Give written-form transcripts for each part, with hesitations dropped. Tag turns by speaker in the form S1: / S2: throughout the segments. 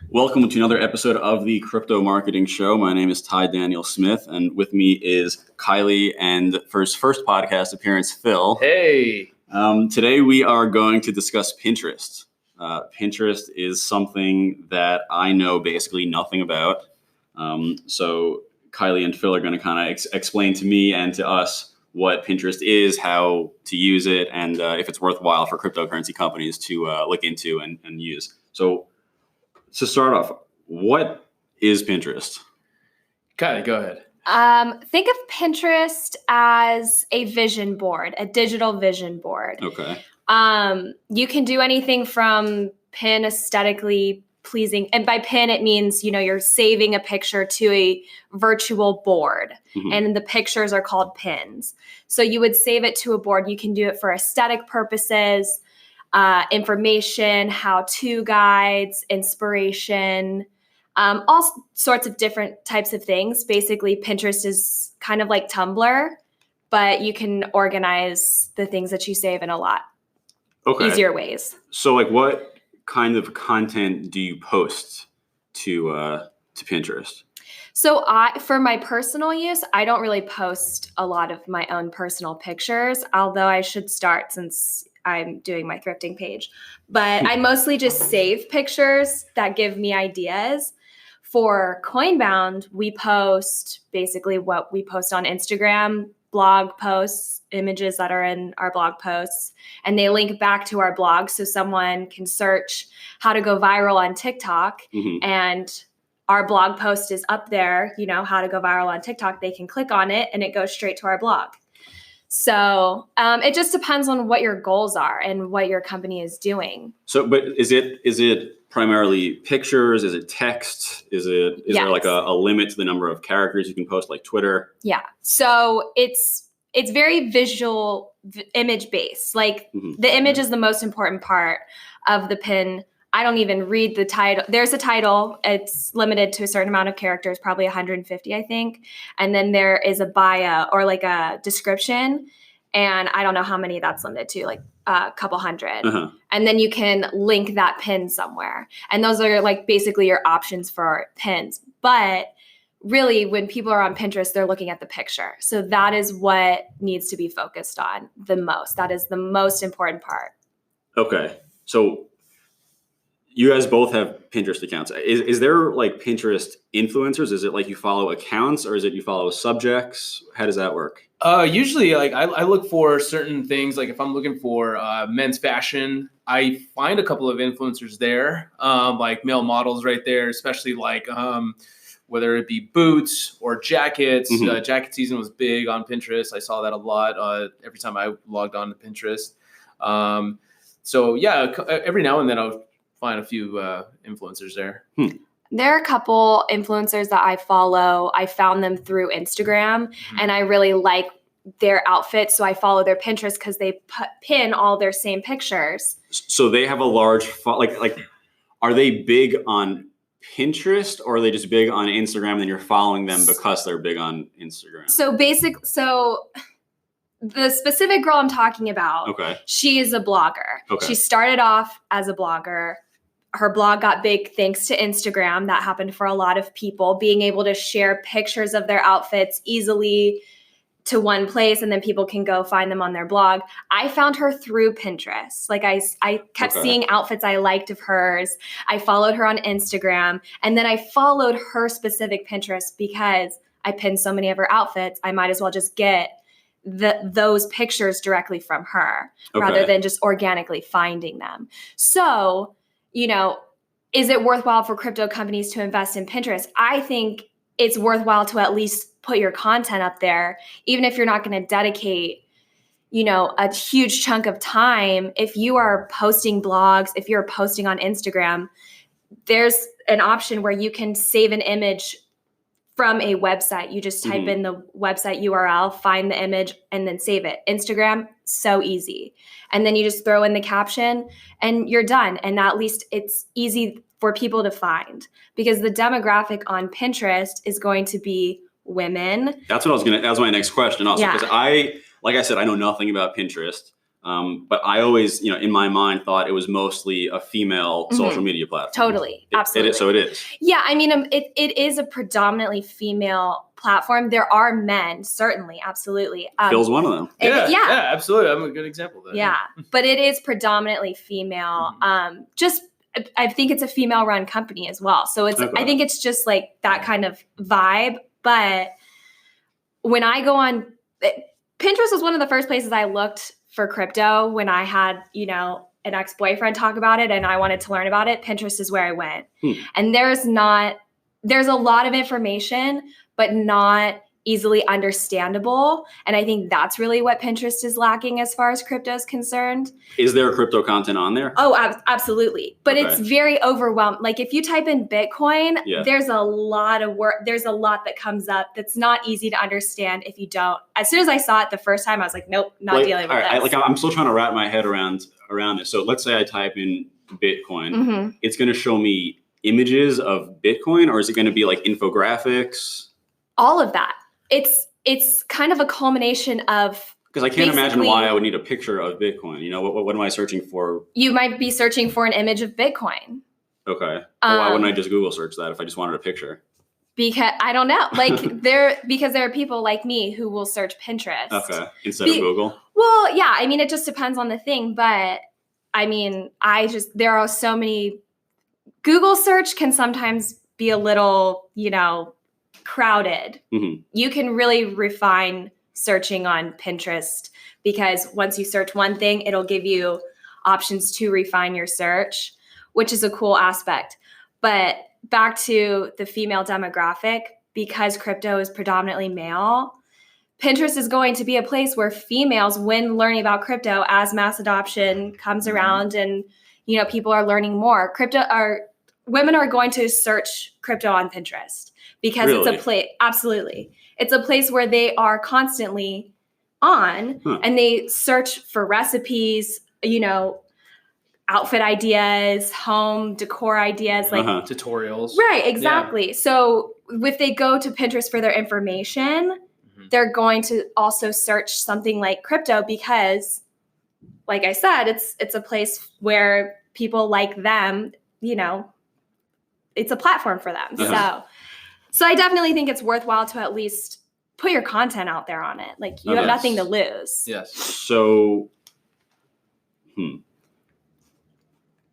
S1: Welcome to another episode of the Crypto Marketing Show. My name is Ty Daniel Smith, and with me is Kylie and for his first podcast appearance, Phil.
S2: Hey!
S1: Today we are going to discuss Pinterest. Pinterest is something that I know basically nothing about. So Kylie and Phil are going to kind of explain to me and to us what Pinterest is, how to use it, and if it's worthwhile for cryptocurrency companies to look into and use. So to start off, what is Pinterest?
S2: Kylie, go ahead.
S3: Think of Pinterest as a vision board, a digital vision board.
S1: Okay.
S3: You can do anything from pin aesthetically pleasing, and by pin it means, you're saving a picture to a virtual board, and the pictures are called pins. So you would save it to a board. You can do it for aesthetic purposes, information, how-to guides, inspiration, all sorts of different types of things. Basically, Pinterest is kind of like Tumblr, but you can organize the things that you save in a lot easier ways.
S1: So what kind of content do you post to Pinterest?
S3: So for my personal use, I don't really post a lot of my own personal pictures, although I should start since I'm doing my thrifting page. But I mostly just save pictures that give me ideas. For Coinbound, we post basically what we post on Instagram, blog posts, images that are in our blog posts, and they link back to our blog so someone can search how to go viral on TikTok, and our blog post is up there, how to go viral on TikTok. They can click on it and it goes straight to our blog. So it just depends on what your goals are and what your company is doing.
S1: So, but is it primarily pictures? Is it text? Is there like a limit to the number of characters you can post, like Twitter? Yeah.
S3: So it's very visual, image based. Like the image is the most important part of the pin. I don't even read the title. There's a title. It's limited to a certain amount of characters, probably 150, I think. And then there is a bio or like a description. And I don't know how many that's limited to, like a couple hundred. And then you can link that pin somewhere. And those are like basically your options for pins. But really, when people are on Pinterest, they're looking at the picture. So that is what needs to be focused on the most. That is the most important part.
S1: Okay. So you guys both have Pinterest accounts. Is there like Pinterest influencers? Is it like you follow accounts, or is it you follow subjects? How does that work?
S2: Usually, like I look for certain things. Like if I'm looking for men's fashion, I find a couple of influencers there, like male models right there, especially like whether it be boots or jackets. Jacket season was big on Pinterest. I saw that a lot every time I logged on to Pinterest. So yeah, every now and then I'll find a few influencers there.
S3: There are a couple influencers that I follow. I found them through Instagram, and I really like their outfits. So I follow their Pinterest because they pin all their same pictures.
S1: So they have a large, like, are they big on Pinterest, or are they just big on Instagram and then you're following them because they're big on Instagram?
S3: So the specific girl I'm talking about, she is a blogger. She started off as a blogger. Her blog got big thanks to Instagram. That happened for a lot of people, being able to share pictures of their outfits easily to one place, and then people can go find them on their blog. I found her through Pinterest. Like I kept seeing outfits I liked of hers. I followed her on Instagram, and then I followed her specific Pinterest because I pinned so many of her outfits. I might as well just get those pictures directly from her rather than just organically finding them. So, is it worthwhile for crypto companies to invest in Pinterest? I think it's worthwhile to at least put your content up there, even if you're not going to dedicate, a huge chunk of time. If you are posting blogs, if you're posting on Instagram, there's an option where you can save an image from a website. You just type in the website URL, find the image, and then save it. Instagram, so easy. And then you just throw in the caption and you're done. And at least it's easy for people to find, because the demographic on Pinterest is going to be women.
S1: That's what that was my next question also, because like I said, I know nothing about Pinterest. But I always, in my mind, thought it was mostly a female social media platform.
S3: Totally. Absolutely.
S1: So it is.
S3: Yeah. I mean, it is a predominantly female platform. There are men, certainly. Absolutely.
S1: Phil's one of them.
S2: Yeah, absolutely. I'm a good example of that.
S3: Yeah. But it is predominantly female. I think it's a female run company as well. So I think it's just like that kind of vibe. But when I go on, Pinterest was one of the first places I looked for crypto when I had, an ex-boyfriend talk about it and I wanted to learn about it. Pinterest is where I went. And there's a lot of information, but not easily understandable. And I think that's really what Pinterest is lacking as far as crypto is concerned.
S1: Is there crypto content on there?
S3: Oh, absolutely. But it's very overwhelming. Like if you type in Bitcoin, there's a lot of work. There's a lot that comes up that's not easy to understand if you don't. As soon as I saw it the first time, I was like, nope, not dealing with this.
S1: I'm still trying to wrap my head around this. So let's say I type in Bitcoin. It's going to show me images of Bitcoin, or is it going to be like infographics?
S3: All of that. It's kind of a culmination of,
S1: because I can't imagine why I would need a picture of Bitcoin. What am I searching for?
S3: You might be searching for an image of Bitcoin.
S1: Okay. Well, why wouldn't I just Google search that if I just wanted a picture?
S3: Because I don't know, because there are people like me who will search Pinterest.
S1: Okay. Instead of Google.
S3: Well, yeah. I mean, it just depends on the thing, but I mean, there are so many. Google search can sometimes be a little, crowded. You can really refine searching on Pinterest because once you search one thing, it'll give you options to refine your search, which is a cool aspect. But back to the female demographic, because crypto is predominantly male, Pinterest is going to be a place where females, when learning about crypto, as mass adoption comes around and people are learning more, women are going to search crypto on Pinterest. Because it's a place, absolutely. It's a place where they are constantly on and they search for recipes, outfit ideas, home decor ideas, like
S2: tutorials.
S3: Right, exactly. Yeah. So if they go to Pinterest for their information, they're going to also search something like crypto because, like I said, it's a place where people like them, it's a platform for them. So I definitely think it's worthwhile to at least put your content out there on it. Like you have nothing to lose.
S2: Yes.
S1: So,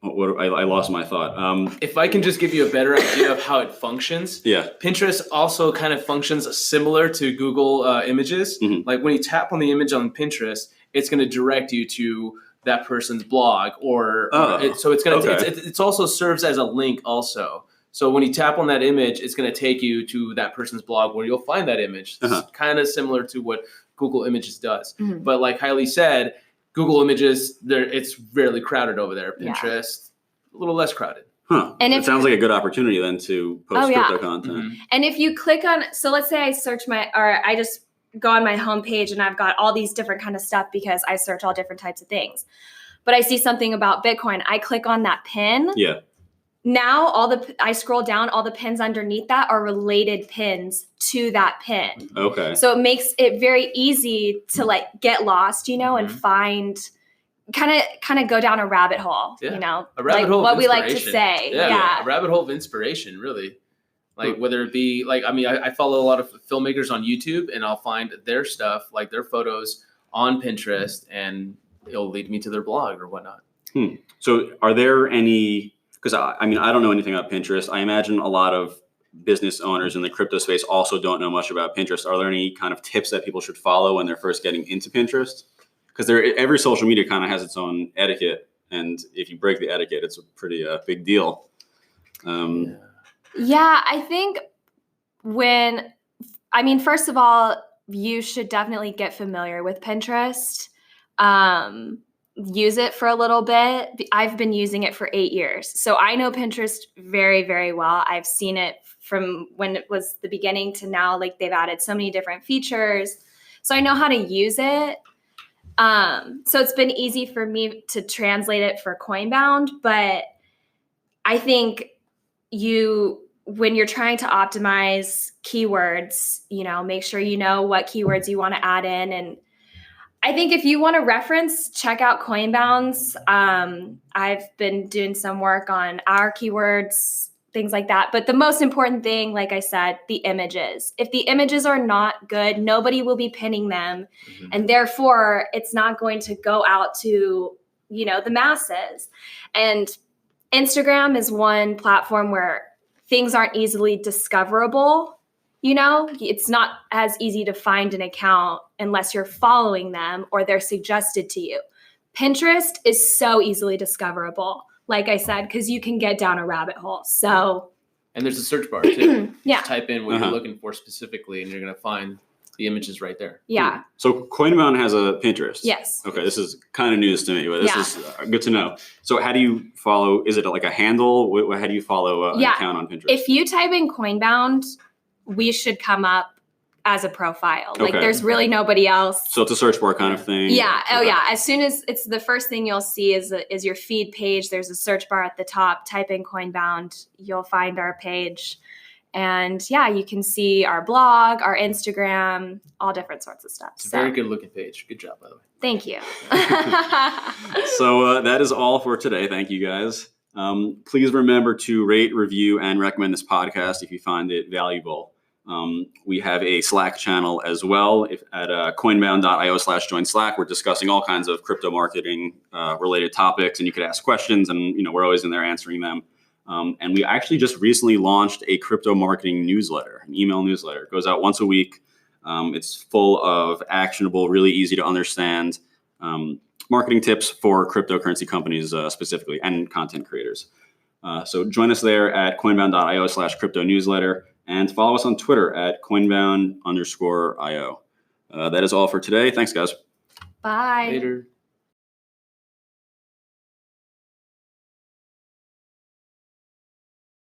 S1: I lost my thought.
S2: If I can just give you a better idea of how it functions.
S1: Yeah.
S2: Pinterest also kind of functions similar to Google Images. Like when you tap on the image on Pinterest, it's going to direct you to that person's blog it also serves as a link also. So when you tap on that image, it's going to take you to that person's blog where you'll find that image. It's kind of similar to what Google Images does. But like Hailey said, Google Images, it's really crowded over there. Pinterest, a little less crowded.
S3: And
S1: it sounds like a good opportunity then to post crypto content.
S3: And if you click on, so let's say I just go on my homepage and I've got all these different kind of stuff because I search all different types of things. But I see something about Bitcoin. I click on that pin.
S1: Yeah.
S3: Now I scroll down, all the pins underneath that are related pins to that pin.
S1: Okay.
S3: So it makes it very easy to like get lost, and find kind of go down a rabbit hole,
S2: a rabbit hole
S3: what we like to say. Yeah.
S2: A rabbit hole of inspiration, really. Like whether it be I follow a lot of filmmakers on YouTube and I'll find their stuff, like their photos on Pinterest, and it'll lead me to their blog or whatnot.
S1: So are there any, because I don't know anything about Pinterest. I imagine a lot of business owners in the crypto space also don't know much about Pinterest. Are there any kind of tips that people should follow when they're first getting into Pinterest? Because every social media kind of has its own etiquette. And if you break the etiquette, it's a pretty big deal.
S3: Yeah, I think first of all, you should definitely get familiar with Pinterest. Use it for a little bit. I've been using it for 8 years. So I know Pinterest very, very well. I've seen it from when it was the beginning to now. Like they've added so many different features. So I know how to use it. So it's been easy for me to translate it for Coinbound. But I think when you're trying to optimize keywords, make sure you know what keywords you want to add in. And I think if you want to reference, check out Coinbound's. I've been doing some work on our keywords, things like that. But the most important thing, like I said, the images. If the images are not good, nobody will be pinning them. Mm-hmm. And therefore, it's not going to go out to, the masses. And Instagram is one platform where things aren't easily discoverable. It's not as easy to find an account unless you're following them or they're suggested to you. Pinterest is so easily discoverable, like I said, because you can get down a rabbit hole.
S2: And there's a search bar too.
S3: Yeah.
S2: Just type in what you're looking for specifically, and you're going to find the images right there.
S3: Yeah.
S1: So Coinbound has a Pinterest.
S3: Yes.
S1: Okay, this is kind of news to me, but this is good to know. So how do you follow? Is it like a handle? How do you follow an account on Pinterest?
S3: If you type in Coinbound, we should come up as a profile. Okay. Like there's really nobody else.
S1: So it's a search bar kind of thing.
S3: Yeah. Oh yeah. As soon as it's the first thing you'll see is your feed page. There's a search bar at the top. Type in Coinbound. You'll find our page. And you can see our blog, our Instagram, all different sorts of stuff.
S2: It's a very good looking page. Good job, by the way.
S3: Thank you.
S1: So that is all for today. Thank you guys. Please remember to rate, review, and recommend this podcast if you find it valuable. We have a Slack channel as well at coinbound.io/join Slack. We're discussing all kinds of crypto marketing related topics, and you could ask questions, and we're always in there answering them. And we actually just recently launched a crypto marketing newsletter, an email newsletter. It goes out once a week. It's full of actionable, really easy to understand marketing tips for cryptocurrency companies specifically and content creators. So join us there at coinbound.io/crypto newsletter and follow us on Twitter at coinbound_io. That is all for today. Thanks, guys.
S3: Bye.
S2: Later.